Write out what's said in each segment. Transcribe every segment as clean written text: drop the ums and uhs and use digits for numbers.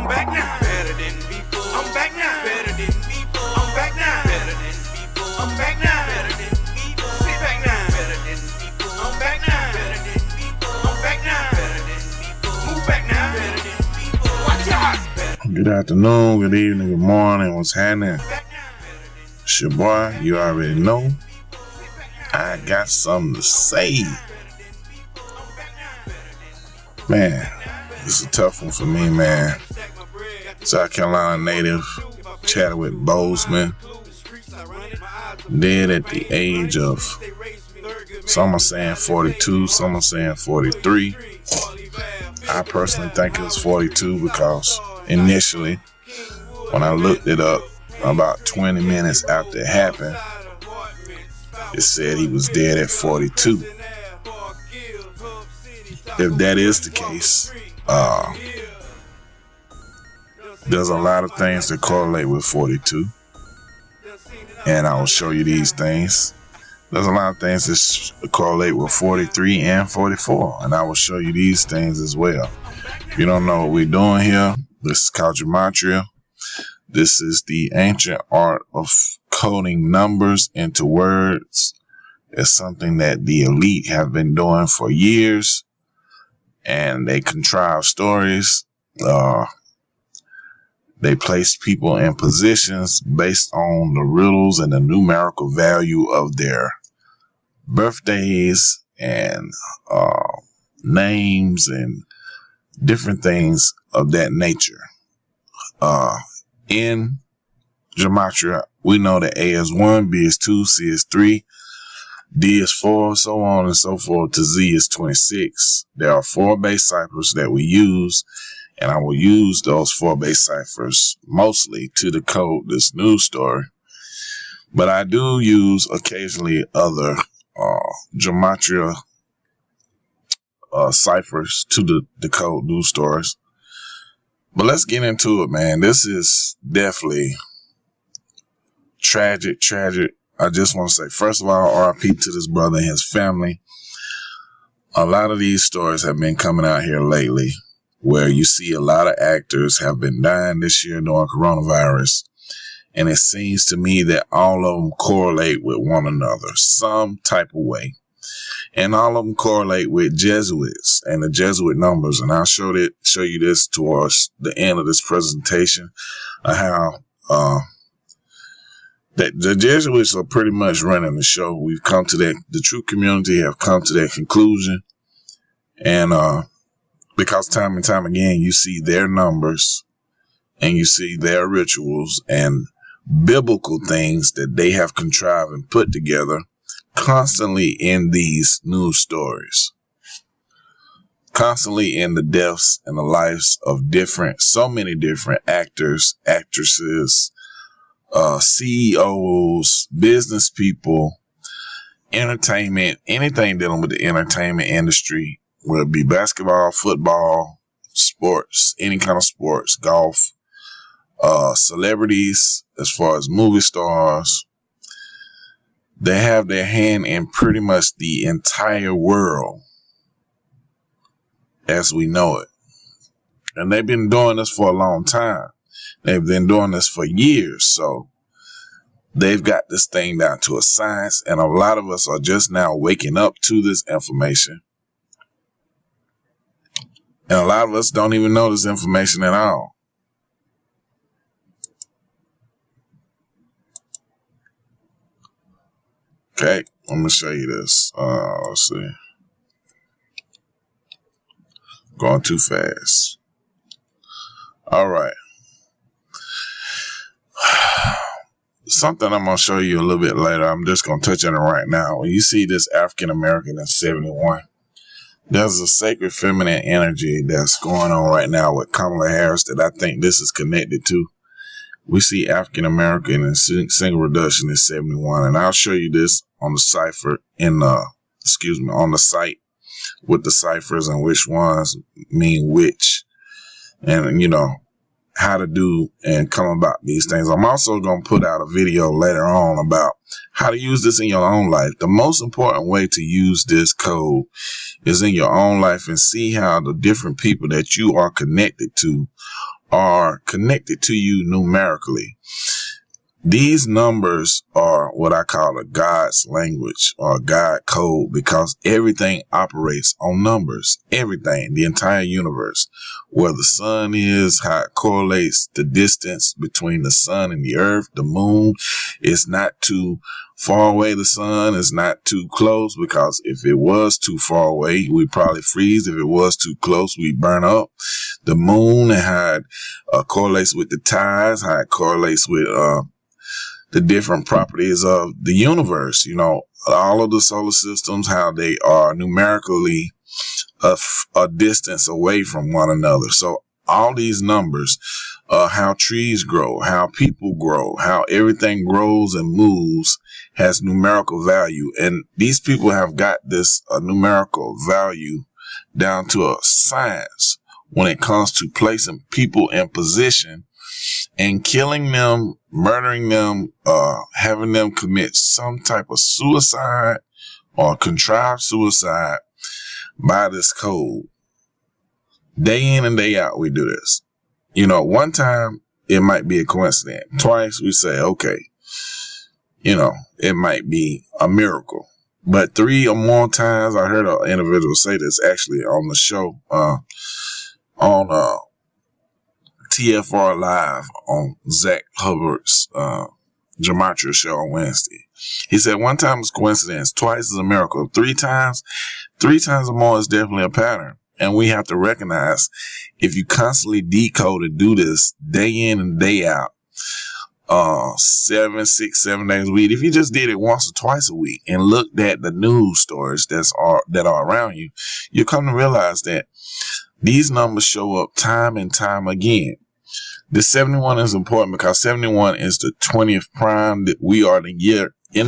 I'm back now. Better than before. I'm back now. Better than before. I'm back now. Better than before. I'm back now. Better than before. Sit back now. Better than before. I'm back now. Better than before. I'm back now. Better than before. Move back now. Better than before. Watch out. Good afternoon, good evening, good morning. What's happening? It's your boy. You already know. I got something to say. Man, this is a tough one for me, man. South Carolina native Chadwick Boseman, dead at the age of, some are saying 42, some are saying 43. I personally think it was 42 because initially, when I looked it up about 20 minutes after it happened, it said he was dead at 42. If that is the case, there's a lot of things that correlate with 42, and I will show you these things. There's a lot of things that correlate with 43 and 44, and I will show you these things as well. If you don't know what we're doing here, this is called Dramatria. This is the ancient art of coding numbers into words. It's something that the elite have been doing for years, and they contrive stories. They place people in positions based on the riddles and the numerical value of their birthdays and names and different things of that nature. In Gematria, we know that A is 1, B is 2, C is 3, D is 4, so on and so forth, to Z is 26. There are 4 base ciphers that we use, and I will use those 4 base ciphers mostly to decode this news story. But I do use occasionally other Gematria ciphers to decode news stories. But let's get into it, man. This is definitely tragic. I just want to say, first of all, RIP to this brother and his family. A lot of these stories have been coming out here lately where you see a lot of actors have been dying this year during coronavirus. And it seems to me that all of them correlate with one another some type of way. And all of them correlate with Jesuits and the Jesuit numbers. And I'll show you this towards the end of this presentation of how that the Jesuits are pretty much running the show. We've come to that, the true community have come to that conclusion. And because time and time again, you see their numbers and you see their rituals and biblical things that they have contrived and put together constantly in these news stories, constantly in the deaths and the lives of so many different actors, actresses, CEOs, business people, entertainment, anything dealing with the entertainment industry, whether it be basketball, football, sports, any kind of sports, golf, celebrities, as far as movie stars. They have their hand in pretty much the entire world as we know it. And they've been doing this for a long time. They've been doing this for years. So they've got this thing down to a science. And a lot of us are just now waking up to this information. And a lot of us don't even know this information at all. Okay, I'm going to show you this. Let's see. Going too fast. All right. Something I'm going to show you a little bit later. I'm just going to touch on it right now. When you see this African American at 71, there's a sacred feminine energy that's going on right now with Kamala Harris that I think this is connected to. We see African American and single reduction is 71, and I'll show you this on the cipher on the site with the ciphers and which ones mean which, and how to do and come about these things. I'm also going to put out a video later on about how to use this in your own life. The most important way to use this code is in your own life and see how the different people that you are connected to are connected to you numerically. These numbers are what I call a God's language or God code, because everything operates on numbers. Everything, the entire universe, where the sun is, how it correlates, the distance between the sun and the earth, the moon is not too far away. The sun is not too close, because if it was too far away, we'd probably freeze. If it was too close, we'd burn up. The moon and how it correlates with the tides, how it correlates with the different properties of the universe, all of the solar systems, how they are numerically a distance away from one another. So all these numbers, how trees grow, how people grow, how everything grows and moves has numerical value. And these people have got this numerical value down to a science when it comes to placing people in position and killing them, murdering them, having them commit some type of suicide or contrived suicide by this code. Day in and day out, we do this. One time it might be a coincidence. Twice we say, okay, it might be a miracle. But 3 or more times, I heard an individual say this actually on the show, on TFR Live on Zach Hubbard's Dramatria show on Wednesday. He said one time is coincidence, twice is a miracle, 3 times or more is definitely a pattern. And we have to recognize, if you constantly decode and do this day in and day out, 7 days a week, if you just did it once or twice a week and looked at the news stories that are around you, you'll come to realize that these numbers show up time and time again. The 71 is important because 71 is the 20th prime that we are in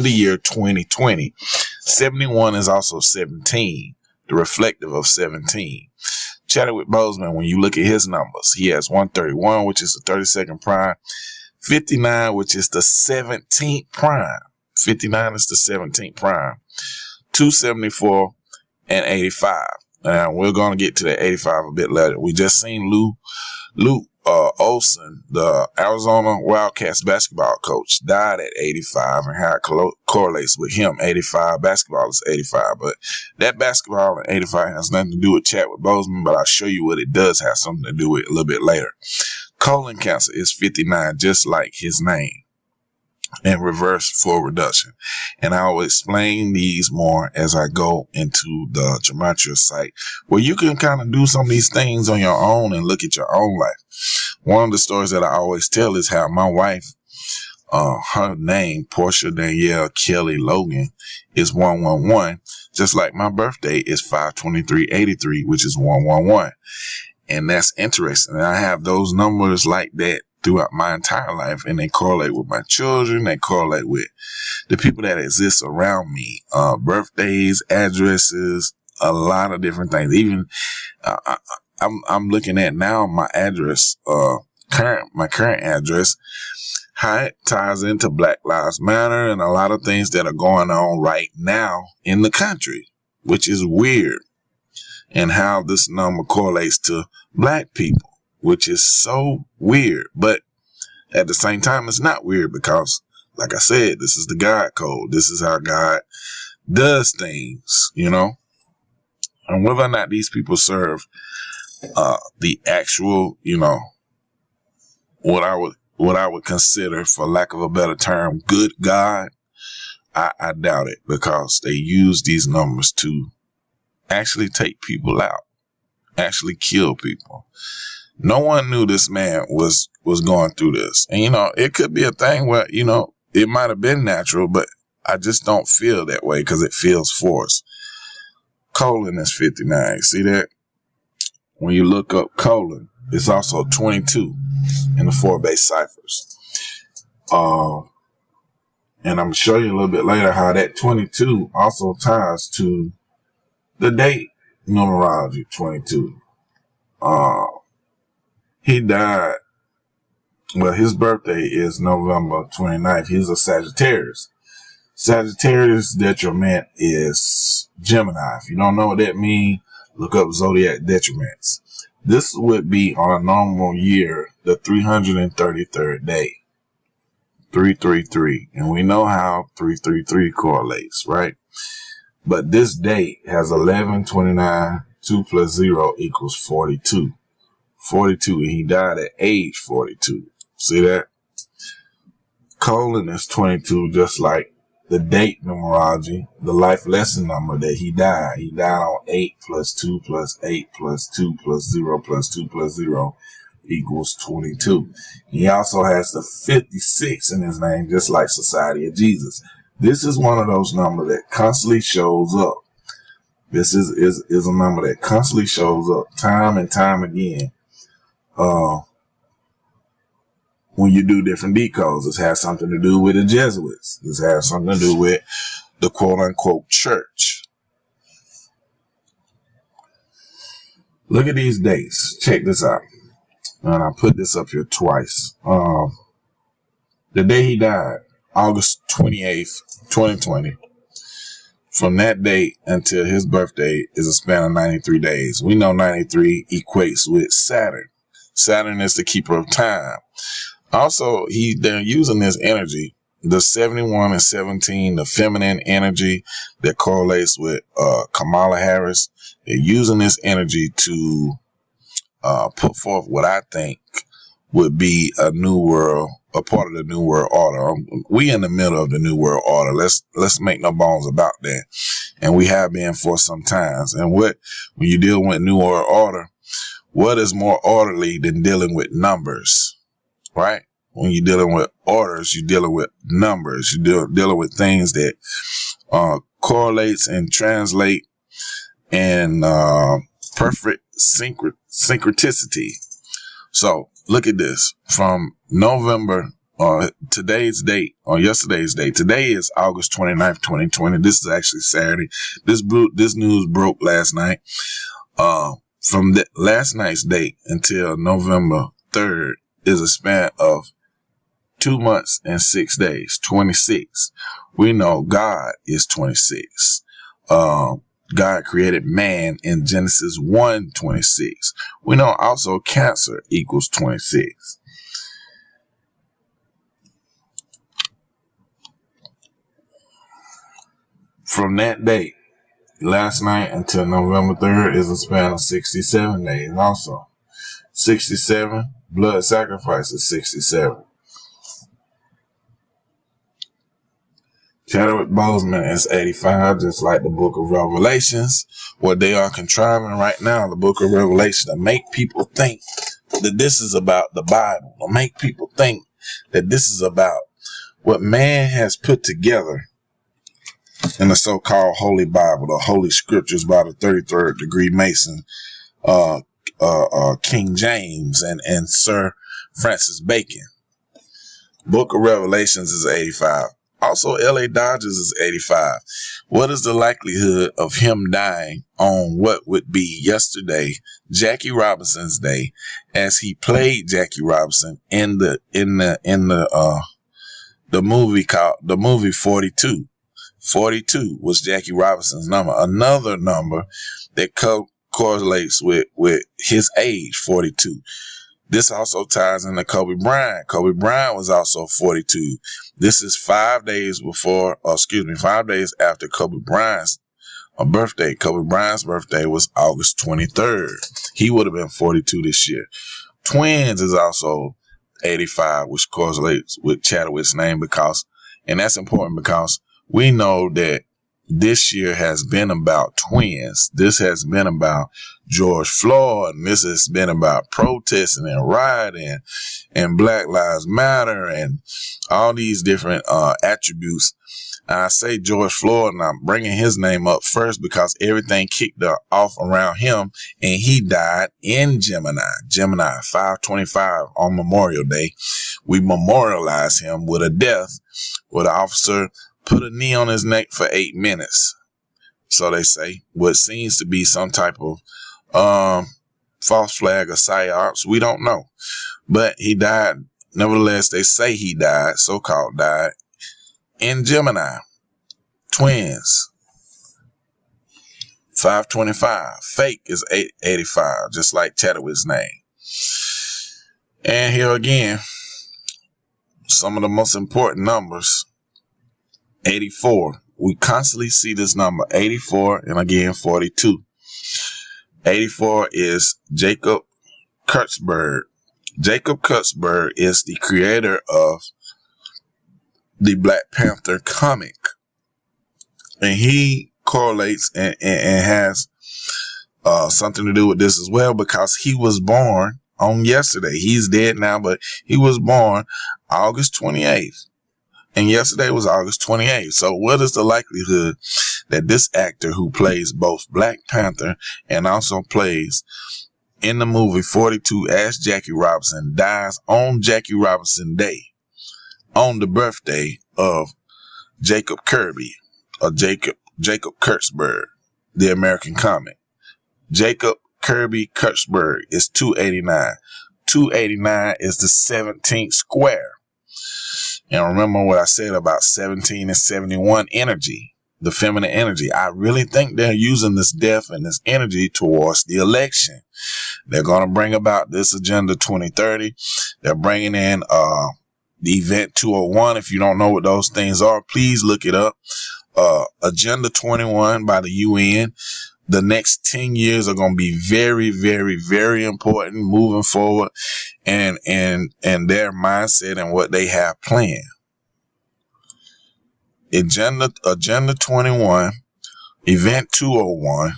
the year 2020. 71 is also 17, the reflective of 17. Chadwick Boseman, when you look at his numbers, he has 131, which is the 32nd prime, 59, which is the 17th prime. 59 is the 17th prime, 274, and 85. And we're going to get to the 85 a bit later. We just seen Luke Olson, the Arizona Wildcats basketball coach, died at 85, and how it correlates with him. 85, basketball is 85, but that basketball at 85 has nothing to do with Chadwick Boseman, but I'll show you what it does have something to do with a little bit later. Colon cancer is 59, just like his name, and reverse for reduction. And I will explain these more as I go into the Dramatria site, where you can kind of do some of these things on your own and look at your own life. One of the stories that I always tell is how my wife, her name, Portia Danielle Kelly Logan, is 111, just like my birthday is 5/23/83, which is 111. And that's interesting. And I have those numbers like that throughout my entire life, and they correlate with my children. They correlate with the people that exist around me, birthdays, addresses, a lot of different things. Even I'm looking at now my address, my current address, how it ties into Black Lives Matter and a lot of things that are going on right now in the country, which is weird, and how this number correlates to black people, which is so weird. But at the same time, it's not weird because, like I said, this is the God code. This is how God does things, and whether or not these people serve the actual, what I would consider, for lack of a better term, good God, I doubt it, because they use these numbers to actually take people out, actually kill people. No one knew this man was going through this. And, it could be a thing where, it might have been natural, but I just don't feel that way because it feels forced. Colon is 59. You see that? When you look up colon, it's also 22 in the 4-base ciphers. And I'm going to show you a little bit later how that 22 also ties to the date, numerology 22. He died, well, his birthday is November 29th. He's a Sagittarius. Sagittarius detriment is Gemini. If you don't know what that means, look up zodiac detriments. This would be on a normal year, the 333rd day. 333. And we know how 333 correlates, right? But this date has 1129. 2 plus 0 equals 42. 42. And he died at age 42. See that? Colon is 22, just like the date numerology, the life lesson number that he died. He died on 8 plus 2 plus 8 plus 2 plus 0 plus 2 plus 0 equals 22. He also has the 56 in his name, just like Society of Jesus. This is one of those numbers that constantly shows up. This is a number that constantly shows up time and time again. When you do different decodes, this has something to do with the Jesuits. This has something to do with the quote-unquote church. Look at these dates. Check this out. And I put this up here twice. The day he died, August 28th, 2020. From that date until his birthday is a span of 93 days. We know 93 equates with Saturn. Saturn is the keeper of time. Also, they're using this energy, the 71 and 17, the feminine energy that correlates with Kamala Harris. They're using this energy to put forth what I think would be a new world, a part of the new world order. We in the middle of the new world order. Let's make no bones about that. And we have been for some times. And when you deal with new world order, what is more orderly than dealing with numbers? Right? When you're dealing with orders, you're dealing with numbers. You're dealing with things that correlates and translate and perfect synchronicity. So look at this. From November, today's date, or yesterday's date. Today is August 29th, 2020. This is actually Saturday. This news broke last night. From last night's date until November 3rd is a span of 2 months and 6 days, 26. We know God is 26. God created man in Genesis 1:26. We know also Cancer equals 26. From that date, last night until November 3rd is a span of 67 days also. 67, blood sacrifice is 67. Chadwick Boseman is 85, just like the book of Revelations. What they are contriving right now, the book of Revelation, to make people think that this is about the Bible, to make people think that this is about what man has put together in the so-called Holy Bible, the Holy Scriptures by the 33rd degree Mason, King James, and Sir Francis Bacon. Book of Revelations is 85. Also, LA Dodgers is 85. What is the likelihood of him dying on what would be yesterday, Jackie Robinson's day, as he played Jackie Robinson in the movie 42. 42 was Jackie Robinson's number. Another number that correlates with his age, 42. This also ties into Kobe Bryant. Kobe Bryant was also 42. This is 5 days after Kobe Bryant's birthday. Kobe Bryant's birthday was August 23rd. He would have been 42 this year. Twins is also 85, which correlates with Chadwick's name and that's important because we know that this year has been about twins. This has been about George Floyd. And this has been about protesting and rioting and Black Lives Matter and all these different attributes. And I say George Floyd, and I'm bringing his name up first because everything kicked off around him, and he died in Gemini 5/25 on Memorial Day. We memorialize him with a death where the officer put a knee on his neck for 8 minutes. So they say, what seems to be some type of false flag or psyops. We don't know. But he died. Nevertheless, they say he died, so-called died, in Gemini. Twins. 525. Fake is 885, just like Chadwick's name. And here again, some of the most important numbers. 84. We constantly see this number 84 and again 42. 84 is Jacob Kurtzberg. Jacob Kurtzberg is the creator of the Black Panther comic. And he correlates and has something to do with this as well, because he was born on yesterday. He's dead now, but he was born August 28th. And yesterday was August 28th. So what is the likelihood that this actor who plays both Black Panther and also plays in the movie 42 as Jackie Robinson dies on Jackie Robinson Day, on the birthday of Jacob Kirby, or Jacob Kurtzberg, the American comic? Jacob Kirby Kurtzberg is 289. 289 is the 17th square. And remember what I said about 17 and 71 energy, the feminine energy. I really think they're using this death and this energy towards the election. They're going to bring about this Agenda 2030. They're bringing in the Event 201. If you don't know what those things are, please look it up. Agenda 21 by the UN. The next 10 years are going to be very, very, very important moving forward, and their mindset and what they have planned. Agenda 21, Event 201,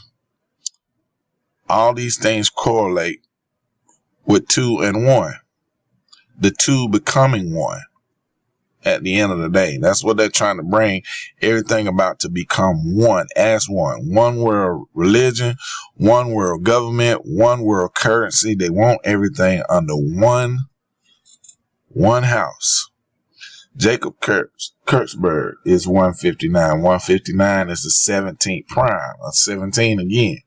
all these things correlate with 2 and 1. The 2 becoming 1. At the end of the day, that's what they're trying to bring everything about, to become one as one. One world religion, one world government, one world currency. They want everything under one house. Jacob Kurtzberg is 159. 159 is the 17th prime, or 17 again.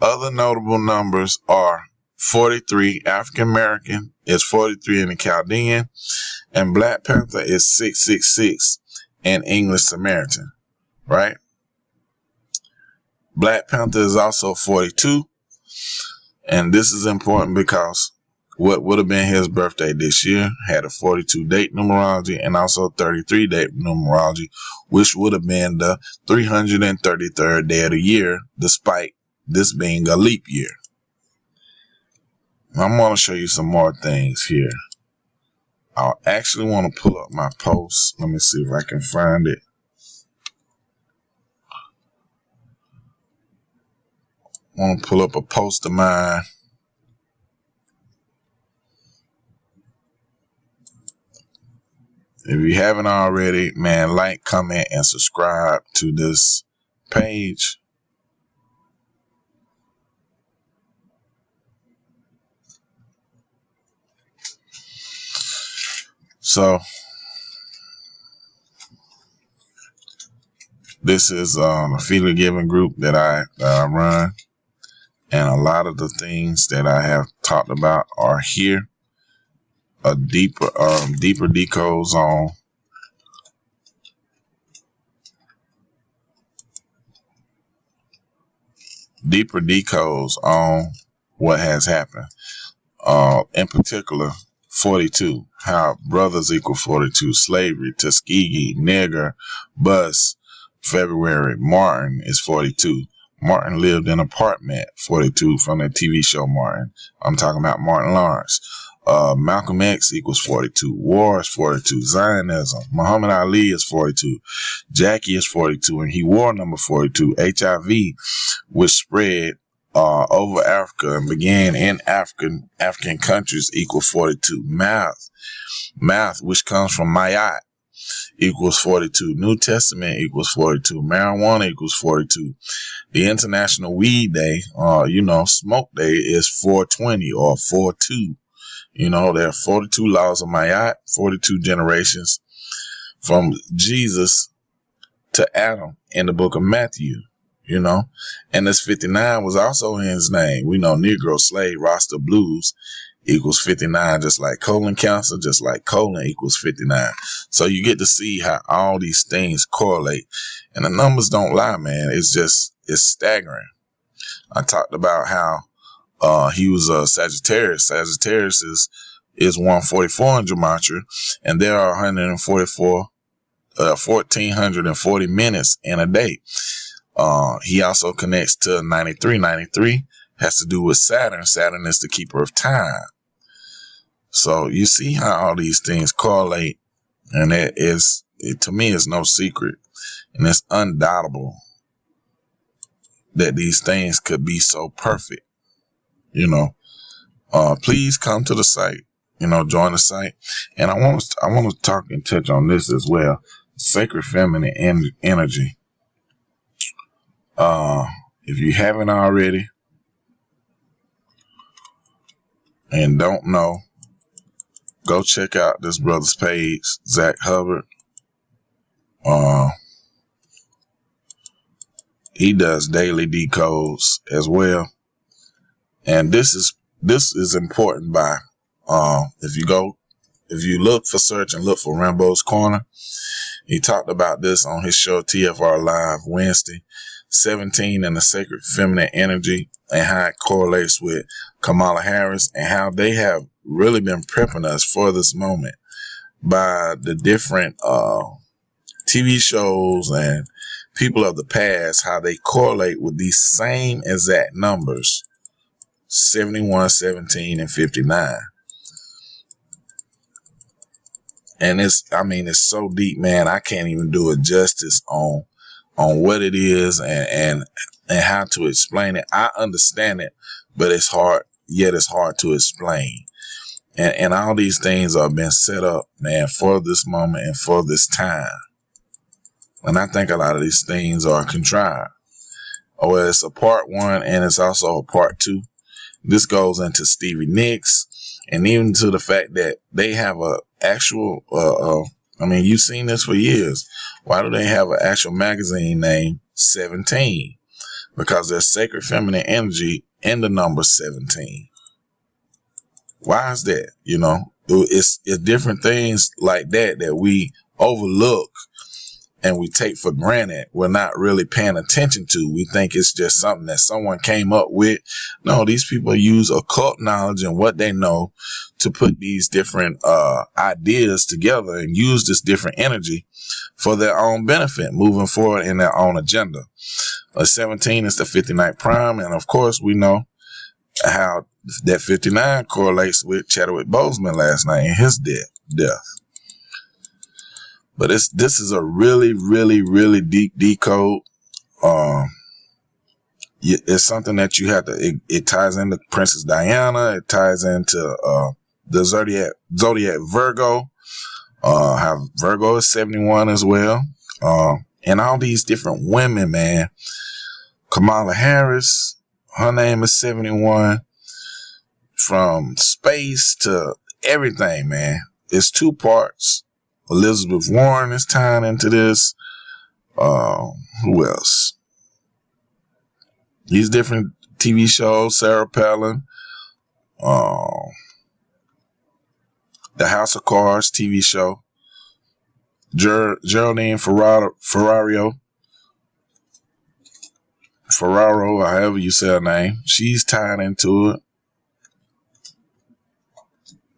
Other notable numbers are 43, African American is 43 in the Chaldean, and Black Panther is 666 in English Samaritan, right? Black Panther is also 42, and this is important because what would have been his birthday this year had a 42 date numerology and also 33 date numerology, which would have been the 333rd day of the year, despite this being a leap year. I'm going to show you some more things here. I actually want to pull up my post. Let me see if I can find it. I want to pull up a post of mine. If you haven't already, man, like, comment, and subscribe to this page. So this is a feeder giving group that I run, and a lot of the things that I have talked about are here. A deeper decodes on what has happened. In particular, 42, how brothers equal 42, slavery, Tuskegee, nigger, bus, February, Martin is 42. Martin lived in an apartment, 42, from the TV show Martin. I'm talking about Martin Lawrence. Malcolm X equals 42. War is 42. Zionism. Muhammad Ali is 42. Jackie is 42, and he wore number 42. HIV, which spread over Africa and began in African countries, equals 42. Math, which comes from Mayat, equals 42. New Testament equals 42. Marijuana equals 42. The International Weed Day, Smoke Day, is 420 or 42. There are 42 laws of Mayat, 42 generations from Jesus to Adam in the book of Matthew. And this 59 was also in his name. We know Negro, slave, Rasta, blues equals 59, just like colon cancer, just like colon equals 59. So you get to see how all these things correlate. And the numbers don't lie, man. It's staggering. I talked about how he was a Sagittarius. Sagittarius is 144 in Dramatria, and there are 1,440 minutes in a day. He also connects to 93. 93 has to do with Saturn. Saturn is the keeper of time. So you see how all these things correlate, and to me, it's no secret, and it's undoubtable that these things could be so perfect. Please come to the site. Join the site, and I want to talk and touch on this as well. Sacred feminine energy. If you haven't already and don't know, go check out this brother's page, Zach Hubbard. He does daily decodes as well, and this is important by if you look for Rambo's Corner. He talked about this on his show TFR Live Wednesday. 17 and the sacred feminine energy, and how it correlates with Kamala Harris, and how they have really been prepping us for this moment by the different TV shows and people of the past, how they correlate with these same exact numbers, 71, 17, and 59. And it's so deep, man. I can't even do it justice on what it is and how to explain it. I understand it, but it's hard to explain. And all these things are being set up, man, for this moment and for this time. And I think a lot of these things are contrived. Well, it's a part one, and it's also a part two. This goes into Stevie Nicks, and even to the fact that they have a actual, you've seen this for years. Why do they have an actual magazine named 17? Because there's sacred feminine energy in the number 17. Why is that? It's different things like that we overlook and we take for granted. We're not really paying attention to. We think it's just something that someone came up with. No, these people use occult knowledge and what they know to put these different ideas together and use this different energy for their own benefit, moving forward in their own agenda. 17 is the 59th prime, and of course we know how that 59 correlates with Chadwick Boseman last night and his death. But this is a really, really, really deep decode. It's something that you have to. It ties into Princess Diana. It ties into the zodiac Virgo. How Virgo is 71 as well. And all these different women, man. Kamala Harris, her name is 71. From space to everything, man. It's two parts. Elizabeth Warren is tying into this. Who else? These different TV shows. Sarah Palin. The House of Cards TV show. Geraldine Ferraro, however you say her name. She's tied into it.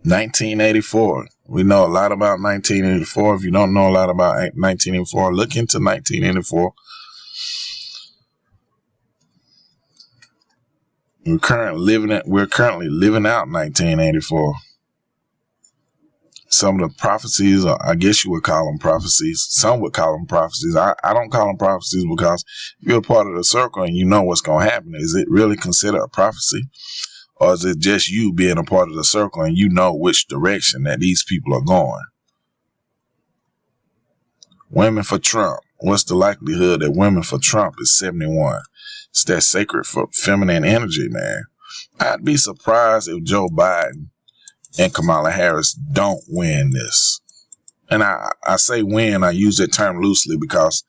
1984. We know a lot about 1984. If you don't know a lot about 1984, look into 1984. We're currently living out 1984. Some of the prophecies, I guess you would call them prophecies. Some would call them prophecies. I don't call them prophecies because if you're a part of the circle and you know what's going to happen, is it really considered a prophecy? Or is it just you being a part of the circle and you know which direction that these people are going? Women for Trump. What's the likelihood that women for Trump is 71? It's that sacred feminine energy, man. I'd be surprised if Joe Biden and Kamala Harris don't win this. And I say win, I use that term loosely because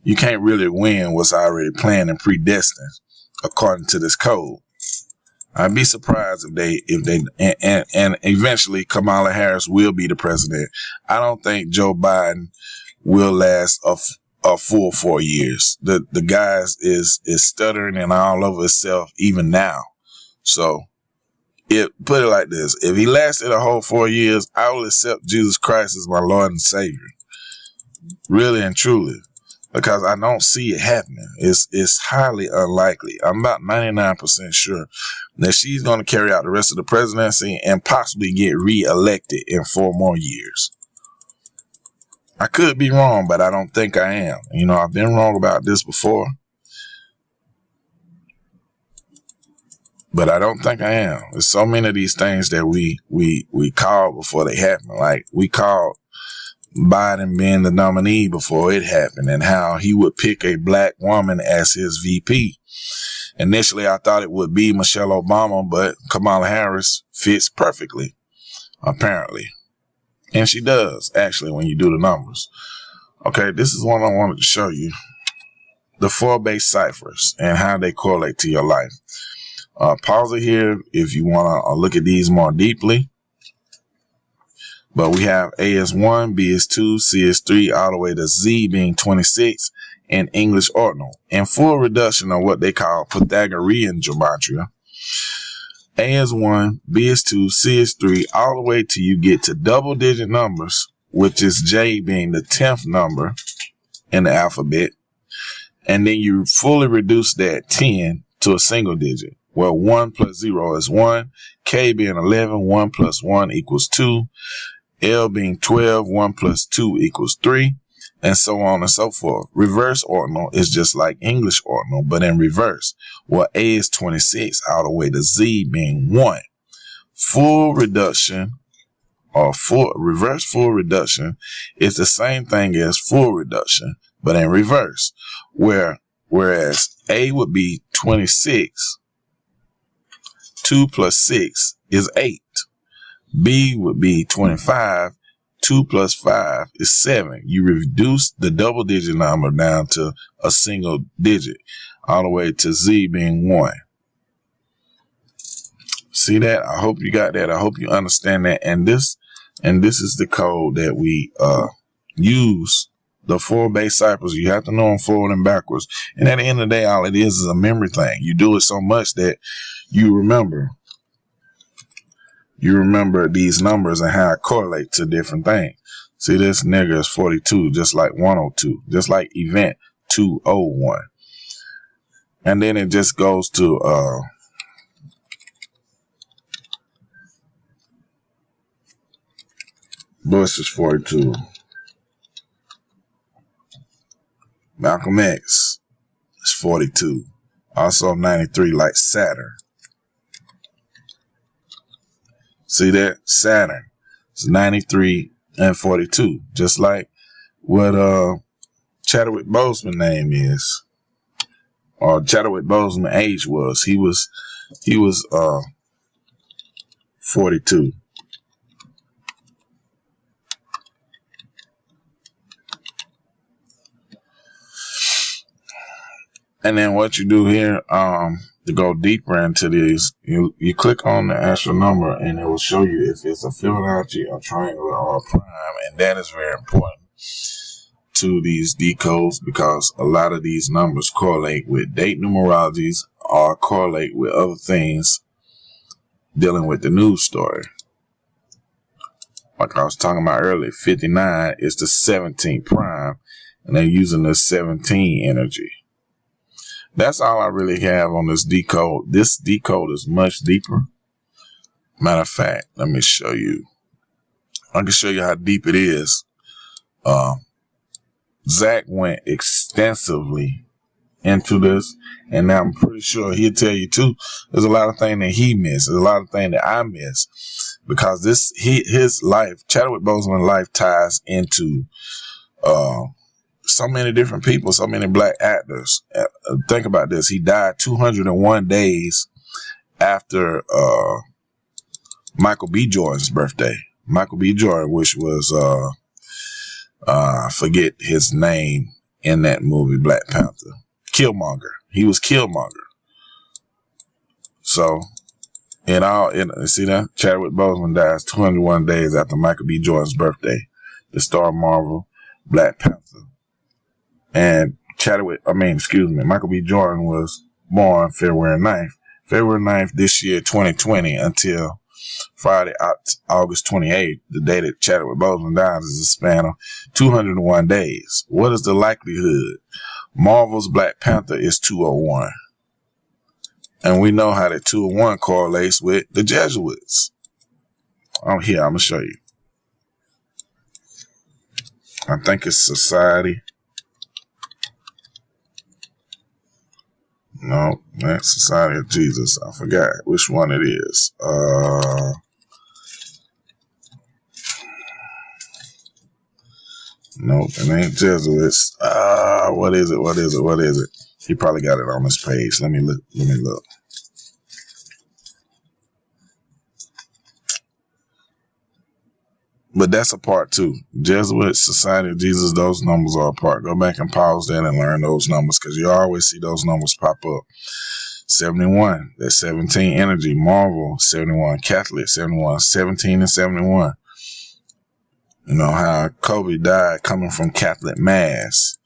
you can't really win what's already planned and predestined according to this code. I'd be surprised and eventually Kamala Harris will be the president. I don't think Joe Biden will last a full 4 years. The guy is stuttering and all over himself even now. So put it like this. If he lasted a whole 4 years, I will accept Jesus Christ as my Lord and Savior. Really and truly. Because I don't see it happening. It's highly unlikely. I'm about 99% sure that she's going to carry out the rest of the presidency and possibly get re-elected in 4 more years. I could be wrong, but I don't think I am. You know, I've been wrong about this before. But I don't think I am. There's so many of these things that we called before they happen. Like we called Biden being the nominee before it happened and how he would pick a black woman as his VP. Initially, I thought it would be Michelle Obama, but Kamala Harris fits perfectly, apparently. And she does, actually, when you do the numbers. Okay, this is one I wanted to show you. The 4 base ciphers and how they correlate to your life. Pause it here if you want to look at these more deeply. But we have A is 1, B is 2, C is 3, all the way to Z being 26 in English ordinal. In full reduction of what they call Pythagorean gematria. A is 1, B is 2, C is 3, all the way till you get to double digit numbers, which is J being the 10th number in the alphabet. And then you fully reduce that 10 to a single digit. Well, 1 plus 0 is 1, K being 11, 1 plus 1 equals 2, L being 12, 1 plus 2 equals 3, and so on and so forth. Reverse ordinal is just like English ordinal, but in reverse. Well, A is 26 all the way to Z being 1. Full reduction or reverse full reduction is the same thing as full reduction, but in reverse. Whereas A would be 26, 2 plus 6 is 8. B would be 25. 2 plus 5 is 7. You reduce the double digit number down to a single digit, all the way to Z being 1. See that? I hope you got that. I hope you understand that. And this is the code that we use. The 4 base ciphers. You have to know them forward and backwards. And at the end of the day, all it is a memory thing. You do it so much that you remember. You remember these numbers and how it correlate to different things. See, this nigga is 42, just like 102, just like event 201. And then it just goes to Bush is 42. Malcolm X is 42. Also 93, like Saturn. See that? Saturn. It's 93 and 42. Just like what Chadwick Boseman name is. Or Chadwick Boseman age was. He was 42. And then what you do here, to go deeper into these, you click on the actual number and it will show you if it's a Fibonacci, a triangle, or a prime. And that is very important to these decodes because a lot of these numbers correlate with date numerologies or correlate with other things dealing with the news story. Like I was talking about earlier, 59 is the 17th prime and they're using the 17 energy. That's all I really have on this decode. This decode is much deeper. Matter of fact, let me show you. I can show you how deep it is. Zach went extensively into this, and now I'm pretty sure he'll tell you too. There's a lot of things that he missed. There's a lot of things that I miss because his life, Chadwick Boseman's life, ties into so many different people, so many black actors. Think about this. He died 201 days after Michael B. Jordan's birthday. Michael B. Jordan, which was, I forget his name in that movie, Black Panther. Killmonger. He was Killmonger. So See that? Chadwick Boseman dies 21 days after Michael B. Jordan's birthday. The star of Marvel, Black Panther. And Michael B. Jordan was born February 9th. February 9th this year, 2020, until Friday, August 28th, the day that Chadwick Boseman dies, is a span of 201 days. What is the likelihood? Marvel's Black Panther is 201. And we know how that 201 correlates with the Jesuits. I'm going to show you. I think it's Society. No, that's Society of Jesus. I forgot which one it is. Nope, it ain't Jesuits. What is it? He probably got it on this page. Let me look. But that's a part two. Jesuit, Society of Jesus, those numbers are a part. Go back and pause that and learn those numbers, because you always see those numbers pop up. 71, that's 17 energy. Marvel, 71. Catholic, 71. 17 and 71. You know how Kobe died coming from Catholic Mass.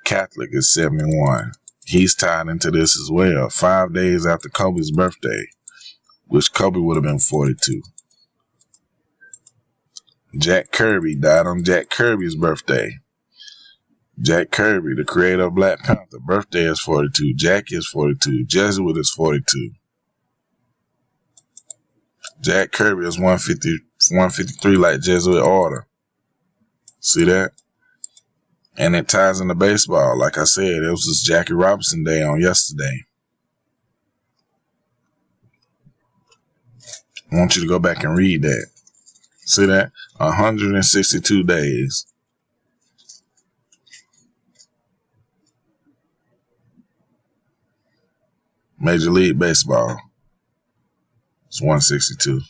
Catholic is 71. He's tied into this as well. 5 days after Kobe's birthday, which Kobe would have been 42. Jack Kirby died on Jack Kirby's birthday. Jack Kirby, the creator of Black Panther, birthday is 42. Jack is 42. Jesuit is 42. Jack Kirby is 153 like Jesuit order. See that? And it ties into baseball. Like I said, it was just Jackie Robinson Day on yesterday. I want you to go back and read that. See that? 162 days. Major League Baseball. It's 162.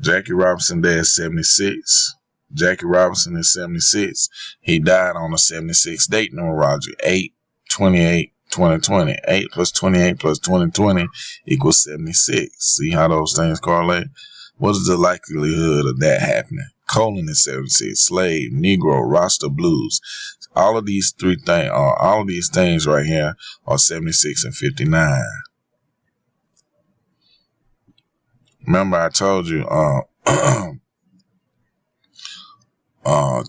Jackie Robinson Day is 76. Jackie Robinson is 76. He died on the 76th date numerology. 8/28/2020. 8 plus 28 plus 2020 equals 76. See how those things correlate? What is the likelihood of that happening? Colon is 76. Slave, Negro, Rasta, Blues. All of these things right here are 76 and 59. Remember I told you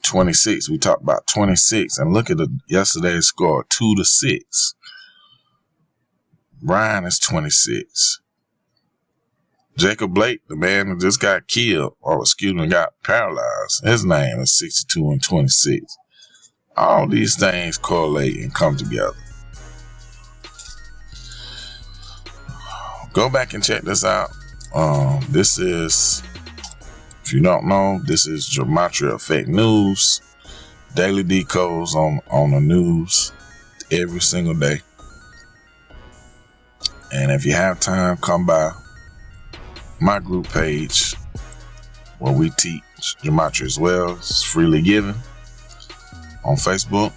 26. We talked about 26, and look at yesterday's score, 2-6. Brian is 26. Jacob Blake, the man who just got killed, got paralyzed, his name is 62 and 26. All these things correlate and come together. Go back and check this out. This is, if you don't know, this is Dramatria Effect News. Daily decodes on the news every single day. And if you have time, come by my group page where we teach Gematria as well. It's freely given on Facebook.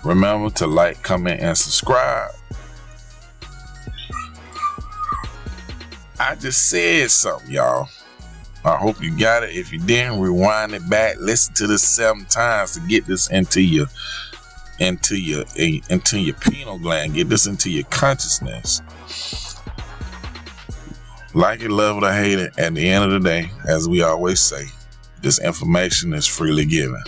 Remember to like, comment, and subscribe. I just said something, y'all. I hope you got it. If you didn't, rewind it back. Listen to this 7 times to get this into your pineal gland. Get this into your consciousness. Like it, love it, or hate it. At the end of the day, as we always say, this information is freely given.